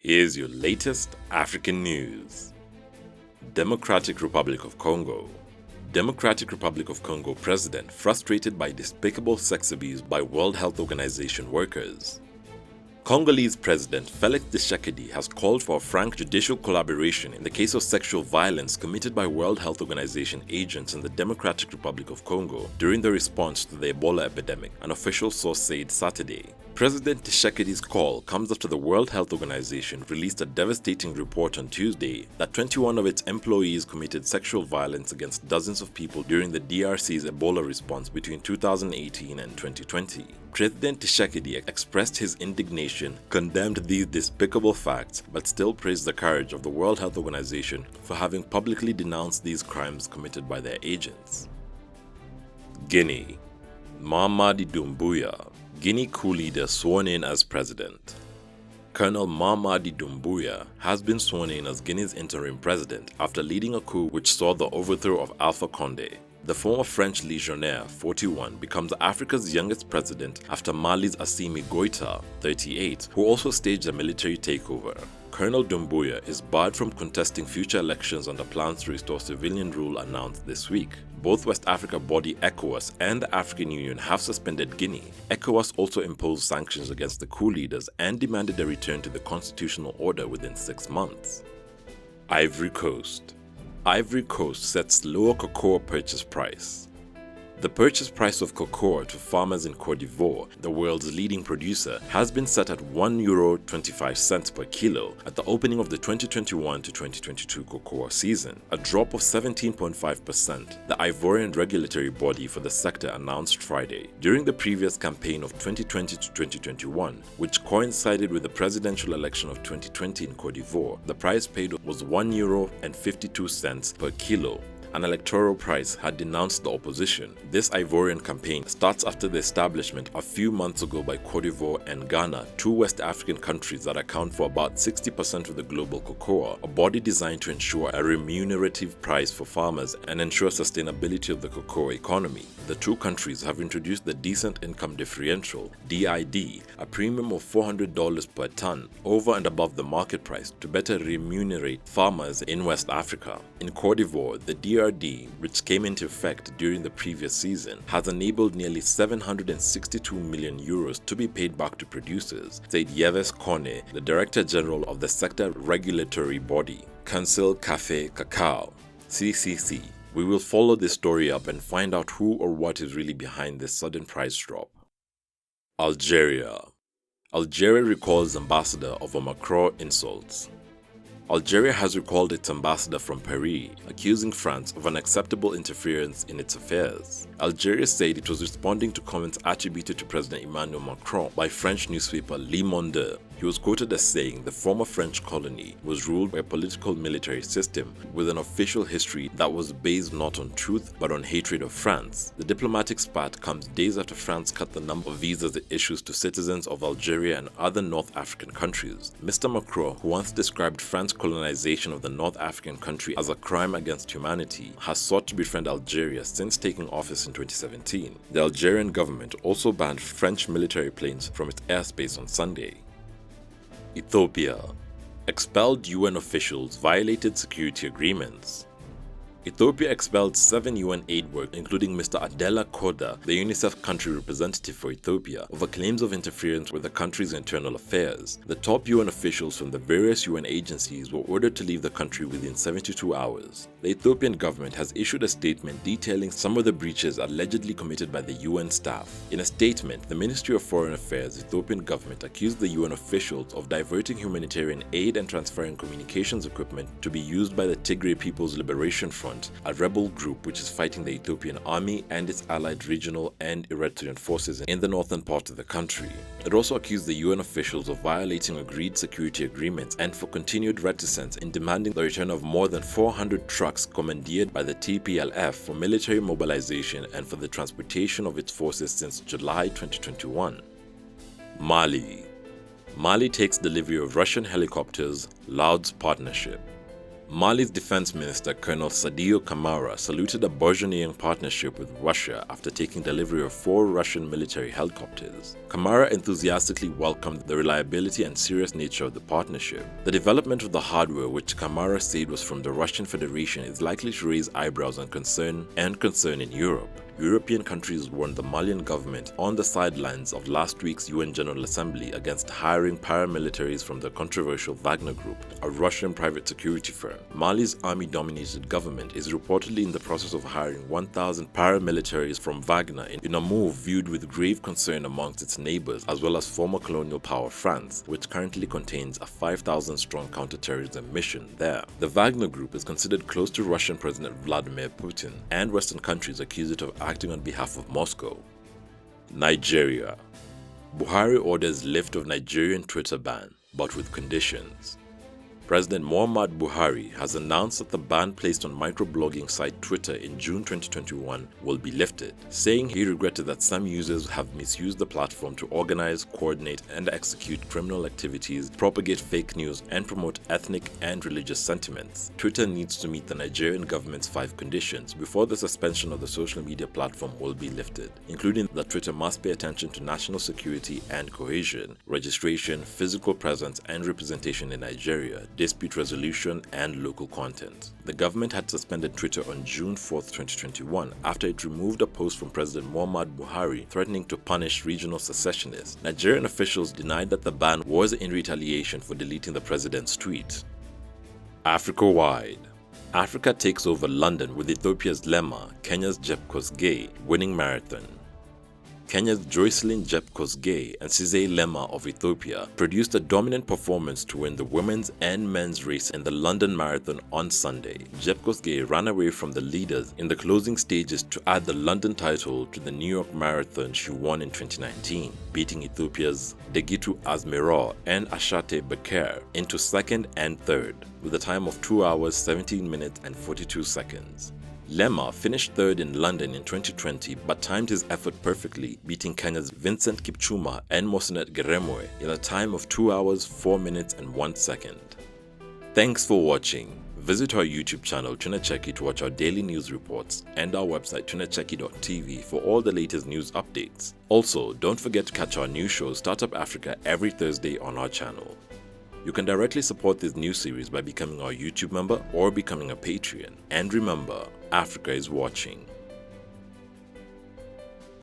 Here's your latest African news. Democratic Republic of Congo. Democratic Republic of Congo President frustrated by despicable sex abuse by World Health Organization workers. Congolese President Félix Tshisekedi has called for a frank judicial collaboration in the case of sexual violence committed by World Health Organization agents in the Democratic Republic of Congo during the response to the Ebola epidemic, an official source said Saturday. President Tshisekedi's call comes after the World Health Organization released a devastating report on Tuesday that 21 of its employees committed sexual violence against dozens of people during the DRC's Ebola response between 2018 and 2020. President Tshisekedi expressed his indignation, condemned these despicable facts, but still praised the courage of the World Health Organization for having publicly denounced these crimes committed by their agents. Guinea. Mamady Doumbouya, Guinea coup leader sworn in as president. Colonel Mamady Doumbouya has been sworn in as Guinea's interim president after leading a coup which saw the overthrow of Alpha Condé. The former French legionnaire, 41, becomes Africa's youngest president after Mali's Assimi Goïta, 38, who also staged a military takeover. Colonel Doumbouya is barred from contesting future elections under plans to restore civilian rule announced this week. Both West Africa body ECOWAS and the African Union have suspended Guinea. ECOWAS also imposed sanctions against the coup leaders and demanded a return to the constitutional order within 6 months. Ivory Coast. Ivory Coast sets lower cocoa purchase price. The purchase price of cocoa to farmers in Côte d'Ivoire, the world's leading producer, has been set at €1.25 per kilo at the opening of the 2021 to 2022 cocoa season, a drop of 17.5%, the Ivorian regulatory body for the sector announced Friday. During the previous campaign of 2020 to 2021, which coincided with the presidential election of 2020 in Côte d'Ivoire, the price paid was €1.52 per kilo. An electoral price had denounced the opposition. This Ivorian campaign starts after the establishment a few months ago by Côte d'Ivoire and Ghana, two West African countries that account for about 60% of the global cocoa, a body designed to ensure a remunerative price for farmers and ensure sustainability of the cocoa economy. The two countries have introduced the Decent Income Differential, DID, a premium of $400 per ton over and above the market price to better remunerate farmers in West Africa. In Côte d'Ivoire, the DRD, which came into effect during the previous season, has enabled nearly €762 million to be paid back to producers, said Yves Kone, the Director General of the sector regulatory body. Council Café Cacao, CCC. We will follow this story up and find out who or what is really behind this sudden price drop. Algeria. Algeria recalls ambassador over Macron insults. Algeria has recalled its ambassador from Paris, accusing France of unacceptable interference in its affairs. Algeria said it was responding to comments attributed to President Emmanuel Macron by French newspaper Le Monde. He was quoted as saying the former French colony was ruled by a political military system with an official history that was based not on truth but on hatred of France. The diplomatic spat comes days after France cut the number of visas it issues to citizens of Algeria and other North African countries. Mr. Macron, who once described France's colonization of the North African country as a crime against humanity, has sought to befriend Algeria since taking office in 2017. The Algerian government also banned French military planes from its airspace on Sunday. Ethiopia. Expelled UN officials violated security agreements. Ethiopia expelled 7 UN aid workers, including Mr. Adela Koda, the UNICEF country representative for Ethiopia, over claims of interference with the country's internal affairs. The top UN officials from the various UN agencies were ordered to leave the country within 72 hours. The Ethiopian government has issued a statement detailing some of the breaches allegedly committed by the UN staff. In a statement, the Ministry of Foreign Affairs Ethiopian government accused the UN officials of diverting humanitarian aid and transferring communications equipment to be used by the Tigray People's Liberation Front, a rebel group which is fighting the Ethiopian army and its allied regional and Eritrean forces in the northern part of the country. It also accused the UN officials of violating agreed security agreements and for continued reticence in demanding the return of more than 400 trucks commandeered by the TPLF for military mobilization and for the transportation of its forces since July 2021. Mali. Mali takes delivery of Russian helicopters, Lauds partnership. Mali's defense minister Colonel Sadio Kamara saluted a burgeoning partnership with Russia after taking delivery of 4 Russian military helicopters. Kamara enthusiastically welcomed the reliability and serious nature of the partnership. The development of the hardware, which Kamara said was from the Russian Federation, is likely to raise eyebrows and concern in Europe. European countries warned the Malian government on the sidelines of last week's UN General Assembly against hiring paramilitaries from the controversial Wagner Group, a Russian private security firm. Mali's army-dominated government is reportedly in the process of hiring 1,000 paramilitaries from Wagner in a move viewed with grave concern amongst its neighbors, as well as former colonial power France, which currently contains a 5,000-strong counter-terrorism mission there. The Wagner Group is considered close to Russian President Vladimir Putin, and Western countries accuse it of acting on behalf of Moscow. Nigeria. Buhari orders lift of Nigerian Twitter ban, but with conditions. President Muhammadu Buhari has announced that the ban placed on microblogging site Twitter in June 2021 will be lifted, saying he regretted that some users have misused the platform to organize, coordinate, and execute criminal activities, propagate fake news, and promote ethnic and religious sentiments. Twitter needs to meet the Nigerian government's 5 conditions before the suspension of the social media platform will be lifted, including that Twitter must pay attention to national security and cohesion, registration, physical presence, and representation in Nigeria, dispute resolution, and local content. The government had suspended Twitter on June 4, 2021 after it removed a post from President Muhammadu Buhari threatening to punish regional secessionists. Nigerian officials denied that the ban was in retaliation for deleting the president's tweet. Africa-wide. Africa takes over London with Ethiopia's Lemma, Kenya's Jepkosgei winning marathon. Kenya's Joycelyn Jepkosgei and Sizay Lemma of Ethiopia produced a dominant performance to win the women's and men's race in the London Marathon on Sunday. Jepkosgei ran away from the leaders in the closing stages to add the London title to the New York Marathon she won in 2019, beating Ethiopia's Degitu Azmirol and Ashate Bekir into second and third, with a time of 2 hours, 17 minutes and 42 seconds. Lemma finished third in London in 2020 but timed his effort perfectly, beating Kenya's Vincent Kipchumba and Mosinet Geremwe in a time of 2 hours, 4 minutes and 1 second. Thanks for watching. Visit our YouTube channel Tunacheki to watch our daily news reports and our website tunacheki.tv for all the latest news updates. Also, don't forget to catch our new show Startup Africa every Thursday on our channel. You can directly support this new series by becoming our YouTube member or becoming a Patreon. And remember, Africa is watching.